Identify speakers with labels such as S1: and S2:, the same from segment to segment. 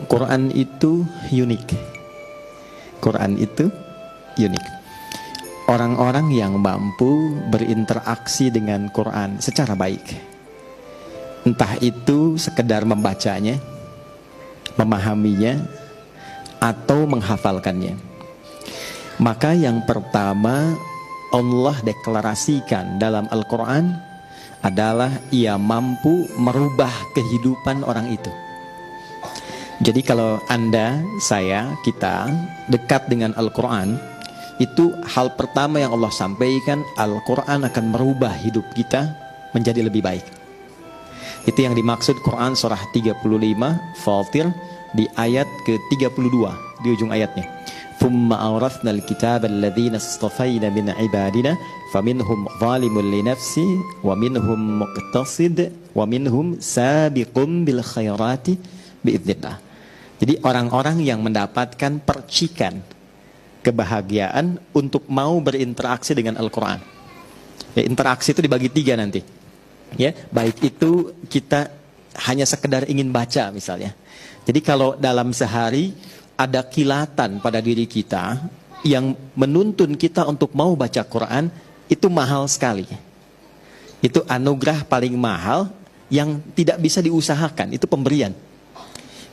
S1: Quran itu unik. Quran itu unik. Orang-orang yang mampu berinteraksi dengan Quran secara baik, entah itu sekedar membacanya, memahaminya, atau menghafalkannya, maka yang pertama Allah deklarasikan dalam Al-Quran adalah ia mampu merubah kehidupan orang itu. Jadi kalau Anda, saya, kita dekat dengan Al-Quran, itu hal pertama yang Allah sampaikan, Al-Quran akan merubah hidup kita menjadi lebih baik. Itu yang dimaksud Quran surah 35 Fatir di ayat ke-32 di ujung ayatnya. Thumma awrathnal kitaba alladhina istafayna min ibadina faminhum zalimun li nafsi wa minhum muqtasid wa minhum sabiqun bil khairati biidznillah. Jadi orang-orang yang mendapatkan percikan kebahagiaan untuk mau berinteraksi dengan Al-Quran. Ya, interaksi itu dibagi 3 nanti. Ya, baik itu kita hanya sekedar ingin baca misalnya. Jadi kalau dalam sehari ada kilatan pada diri kita yang menuntun kita untuk mau baca Quran, itu mahal sekali. Itu anugerah paling mahal yang tidak bisa diusahakan, itu pemberian.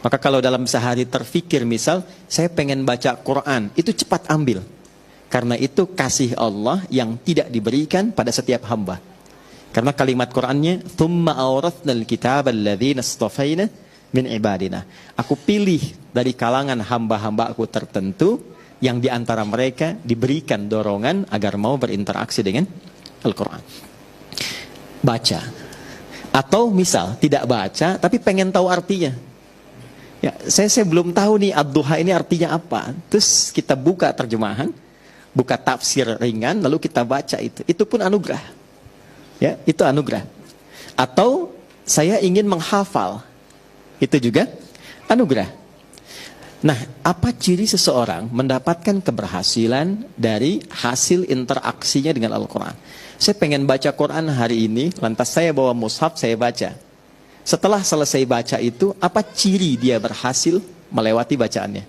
S1: Maka kalau dalam sehari terfikir misal, saya pengen baca Quran, itu cepat ambil. Karena itu kasih Allah yang tidak diberikan pada setiap hamba. Karena kalimat Qurannya, Thumma awrathnal kitaba alladhina istafayna min ibadina. Aku pilih dari kalangan hamba-hamba aku tertentu, yang diantara mereka diberikan dorongan agar mau berinteraksi dengan Al-Quran. Baca. Atau misal, tidak baca, tapi pengen tahu artinya. Ya, saya belum tahu nih ad-duha ini artinya apa. Terus kita buka terjemahan, buka tafsir ringan, lalu kita baca itu. Itu pun anugerah. Ya, itu anugerah. Atau saya ingin menghafal, itu juga anugerah. Nah, apa ciri seseorang mendapatkan keberhasilan dari hasil interaksinya dengan Al-Quran? Saya pengen baca Quran hari ini, lantas saya bawa mushaf, saya baca. Setelah selesai baca itu, apa ciri dia berhasil melewati bacaannya?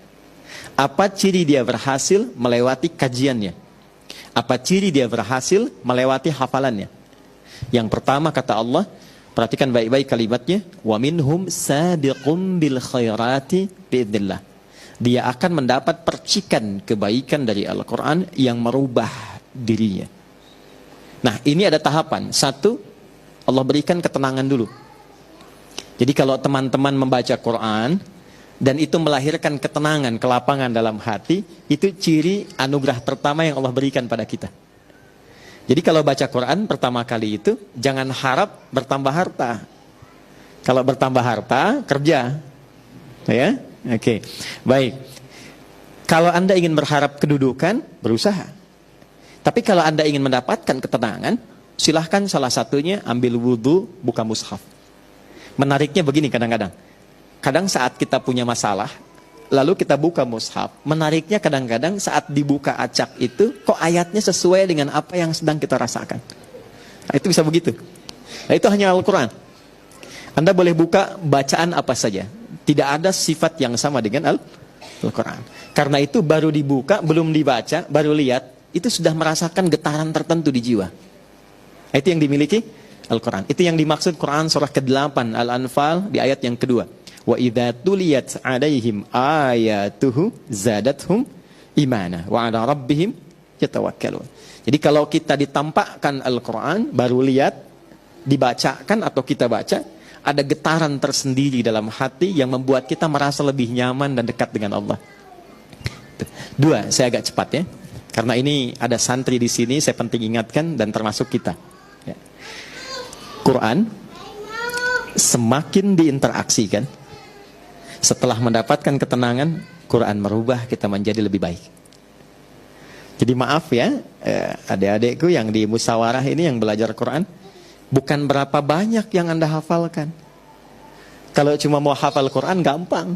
S1: Apa ciri dia berhasil melewati kajiannya? Apa ciri dia berhasil melewati hafalannya? Yang pertama kata Allah, perhatikan baik-baik kalimatnya, wa minhum sabiqum bil khairati biidznillah. Dia akan mendapat percikan kebaikan dari Al-Quran yang merubah dirinya. Nah, ini ada tahapan. 1, Allah berikan ketenangan dulu. Jadi kalau teman-teman membaca Quran dan itu melahirkan ketenangan, kelapangan dalam hati, itu ciri anugerah pertama yang Allah berikan pada kita. Jadi kalau baca Quran pertama kali itu, jangan harap bertambah harta. Kalau bertambah harta, kerja. Ya, oke. Baik. Kalau Anda ingin berharap kedudukan, berusaha. Tapi kalau Anda ingin mendapatkan ketenangan, silahkan salah satunya ambil wudhu, buka mushaf. Menariknya begini kadang-kadang. Kadang saat kita punya masalah, lalu kita buka mushaf. Menariknya kadang-kadang saat dibuka acak itu, kok ayatnya sesuai dengan apa yang sedang kita rasakan. Nah, itu bisa begitu. Nah, itu hanya Al-Quran. Anda boleh buka bacaan apa saja. Tidak ada sifat yang sama dengan Al-Quran. Karena itu baru dibuka, belum dibaca, baru lihat, itu sudah merasakan getaran tertentu di jiwa. Nah, itu yang dimiliki Al-Quran. Itu yang dimaksud Quran surah ke-8 Al-Anfal di ayat yang kedua. Wa idza tuliyat 'alaihim ayatuhu zadathum imana wa 'ala rabbihim yatawakkalun. Jadi kalau kita ditampakkan Al-Quran, baru lihat, dibacakan atau kita baca, ada getaran tersendiri dalam hati yang membuat kita merasa lebih nyaman dan dekat dengan Allah. 2, saya agak cepat ya. Karena ini ada santri di sini, saya penting ingatkan dan termasuk kita. Quran semakin diinteraksikan, setelah mendapatkan ketenangan, Quran merubah kita menjadi lebih baik. Jadi maaf ya, adik-adikku yang di musyawarah ini yang belajar Quran, bukan berapa banyak yang Anda hafalkan. Kalau cuma mau hafal Quran gampang.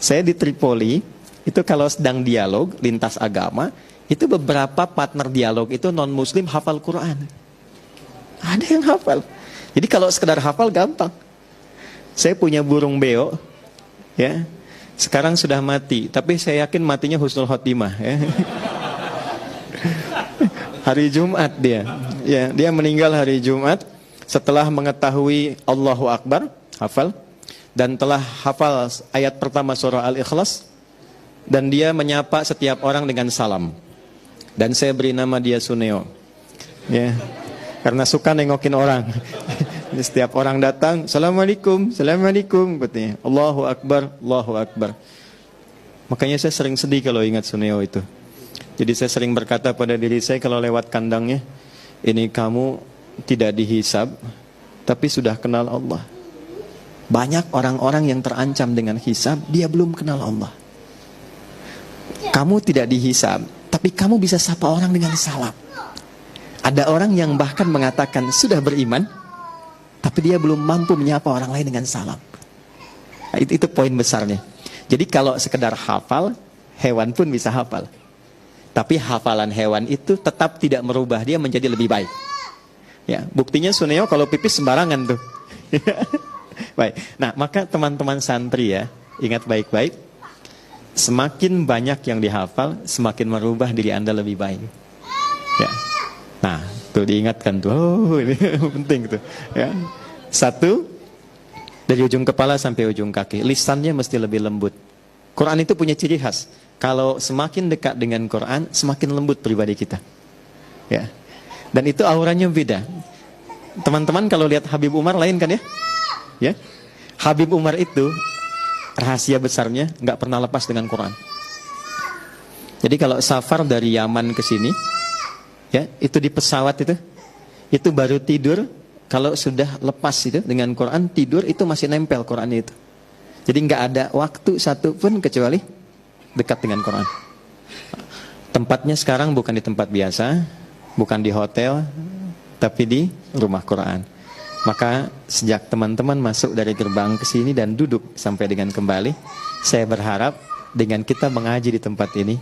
S1: Saya di Tripoli, itu kalau sedang dialog lintas agama, itu beberapa partner dialog itu non-muslim hafal Quran. Ada yang hafal. Jadi kalau sekedar hafal gampang. Saya punya burung beo, Ya, sekarang sudah mati, tapi saya yakin matinya husnul khotimah. Ya. Hari Jumat dia, ya, dia meninggal hari Jumat setelah mengetahui Allahu Akbar, hafal, dan telah hafal ayat pertama surah Al-Ikhlas, dan dia menyapa setiap orang dengan salam. Dan saya beri nama dia Suneo, ya, karena suka nengokin orang. Setiap orang datang, Assalamualaikum, Assalamualaikum, katanya, Allahu Akbar, Allahu Akbar. Makanya saya sering sedih kalau ingat Suneo itu. Jadi saya sering berkata pada diri saya kalau lewat kandangnya, ini kamu tidak dihisab, tapi sudah kenal Allah. Banyak orang-orang yang terancam dengan hisab, dia belum kenal Allah. Kamu tidak dihisab, tapi kamu bisa sapa orang dengan salam. Ada orang yang bahkan mengatakan sudah beriman, tapi dia belum mampu menyapa orang lain dengan salam. Nah, itu poin besarnya. Jadi kalau sekedar hafal, hewan pun bisa hafal. Tapi hafalan hewan itu tetap tidak merubah dia menjadi lebih baik. Ya, buktinya Suneo kalau pipis sembarangan tuh. Baik. Nah, maka teman-teman santri ya, ingat baik-baik. Semakin banyak yang dihafal, semakin merubah diri Anda lebih baik. Ya. Nah, tuh diingatkan tuh. Oh, ini penting tuh. Ya. Satu, dari ujung kepala sampai ujung kaki, lisannya mesti lebih lembut. Quran itu punya ciri khas. Kalau semakin dekat dengan Quran, semakin lembut pribadi kita. Ya. Dan itu auranya beda. Teman-teman kalau lihat Habib Umar lain kan ya? Ya. Habib Umar itu rahasia besarnya nggak pernah lepas dengan Quran. Jadi kalau safar dari Yaman ke sini, ya, itu di pesawat itu baru tidur kalau sudah lepas itu dengan Quran, tidur itu masih nempel Qurannya itu. Jadi nggak ada waktu satu pun kecuali dekat dengan Quran. Tempatnya sekarang bukan di tempat biasa, bukan di hotel, tapi di rumah Quran. Maka sejak teman-teman masuk dari gerbang ke sini dan duduk sampai dengan kembali, saya berharap dengan kita mengaji di tempat ini,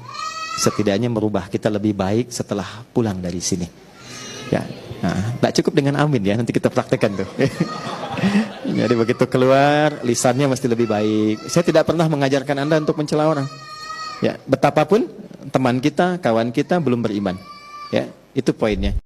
S1: setidaknya merubah kita lebih baik setelah pulang dari sini. Ya, nah, tak cukup dengan amin ya, nanti kita praktekkan tuh. Jadi begitu keluar, lisannya mesti lebih baik. Saya tidak pernah mengajarkan Anda untuk mencela orang. Ya, betapapun teman kita, kawan kita belum beriman. Ya, itu poinnya.